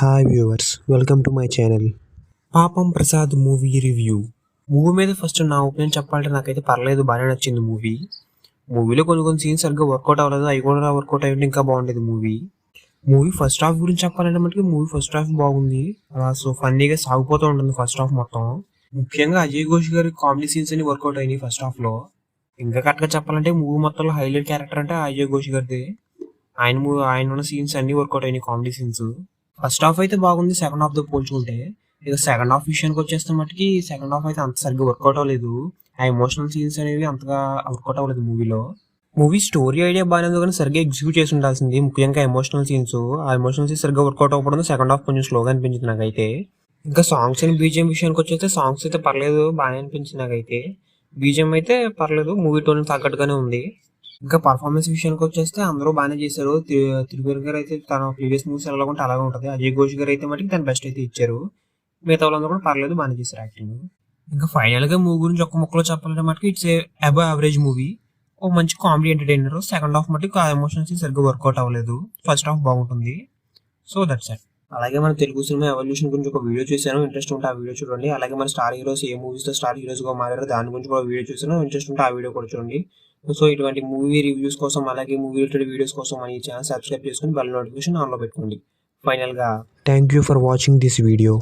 Hi viewers, welcome to my channel. పాపం Prasad movie review. Movie మీద first నా opinion చెప్పాలంటే నాకైతే పర్లేదు, బాగానే నచ్చింది మూవీ. మూవీలో కొన్ని సీన్స్ సరిగ్గా వర్కౌట్ అవ్వలేదు, అవి కూడా వర్కౌట్ అయ్యింటే ఇంకా బాగుండేది మూవీ ఫస్ట్ హాఫ్ గురించి చెప్పాలంటే మటుకు మూవీ ఫస్ట్ హాఫ్ బాగుంది. సో ఫన్నీగా సాగిపోతూ ఉంటుంది ఫస్ట్ హాఫ్ మొత్తం. ముఖ్యంగా అజయ్ ఘోష్ గారి కామెడీ సీన్స్ అన్ని వర్కౌట్ అయినాయి ఫస్ట్ హాఫ్ లో. ఇంకా కరెక్ట్గా చెప్పాలంటే మూవీ మొత్తంలో హైలైట్ క్యారెక్టర్ అంటే అజయ్ ఘోష్ గారిది. ఆయన ఉన్న సీన్స్ అన్ని వర్కౌట్ అయినాయి, కామెడీ సీన్స్. ఫస్ట్ హాఫ్ అయితే బాగుంది సెకండ్ హాఫ్ తో పోల్చుకుంటే. ఇక సెకండ్ హాఫ్ విషయానికి వచ్చేస్తే మటుకి సెకండ్ హాఫ్ అయితే అంత సరిగ్గా వర్కౌట్ అవ్వలేదు. ఆ ఎమోషనల్ సీన్స్ అనేవి అంతగా వర్కౌట్ అవ్వలేదు మూవీలో. మూవీ స్టోరీ ఐడియా బాగానే ఉంది కానీ సరిగ్గా ఎగ్జిక్యూట్ చేసి ఉండాల్సింది, ముఖ్యంగా ఎమోషనల్ సీన్స్. ఆ ఎమోషనల్ సీన్స్ సరిగ్గా వర్కౌట్ అవ్వడం సెకండ్ హాఫ్ కొంచెం స్లోగా అనిపించింది నాకైతే. ఇంకా సాంగ్స్ అండ్ బీజిఎం విషయానికి వచ్చేస్తే సాంగ్స్ అయితే పర్లేదు, బాగానే అనిపించింది నాకైతే. బీజిఎం అయితే పర్లేదు, మూవీ టోన్ తగ్గట్టుగానే ఉంది. ఇంకా పర్ఫార్మెన్స్ విషయానికి వచ్చేస్తే అందరూ బాగానే చేశారు. త్రివిక్రమ్ గారు అయితే తన ప్రీవియస్ మూవీస్ ఎలా ఉంటే అలాగే ఉంటుంది. అజయ్ ఘోష్ గారు అయితే మటుకు తన బెస్ట్ అయితే ఇచ్చారు. మిగతా వాళ్ళందరూ కూడా పర్లేదు, బాగానే చేశారు యాక్టింగ్. ఇంకా ఫైనల్ గా మూవీ గురించి ఒక్క ముక్కలో చెప్పాలంటే మటుకు ఇట్స్ అబవ్ యావరేజ్ మూవీ. ఓ మంచి కామెడీ ఎంటర్టైనర్. సెకండ్ హాఫ్ మటుకు ఆ ఎమోషన్స్ సరిగ్గా వర్కౌట్ అవ్వలేదు, ఫస్ట్ హాఫ్ బాగుంటుంది. So that's it. అలాగే మన తెలుగు సినిమా ఎవల్యూషన్ గురించి ఒక వీడియో చూసాను, ఇంట్రెస్ట్ ఉంటే ఆ వీడియో చూడండి. అలాగే మన స్టార్ హీరోస్ ఏ మూవీస్ తో స్టార్ హీరోస్ గా మారారో దాని గురించి కూడా వీడియో చూసాను, ఇంట్రెస్ట్ ఉంటే ఆ వీడియో కూడా చూడండి. సో ఇటువంటి మూవీ రివ్యూస్ కోసం అలాగే మూవీ రిలేటెడ్ వీడియోస్ కోసం మన ఈ ఛానల్ సబ్స్క్రైబ్ చేసుకుని బెల్ నోటిఫికేషన్ ఆన్లో పెట్టుకోండి. ఫైనల్ గా thank you for watching this video.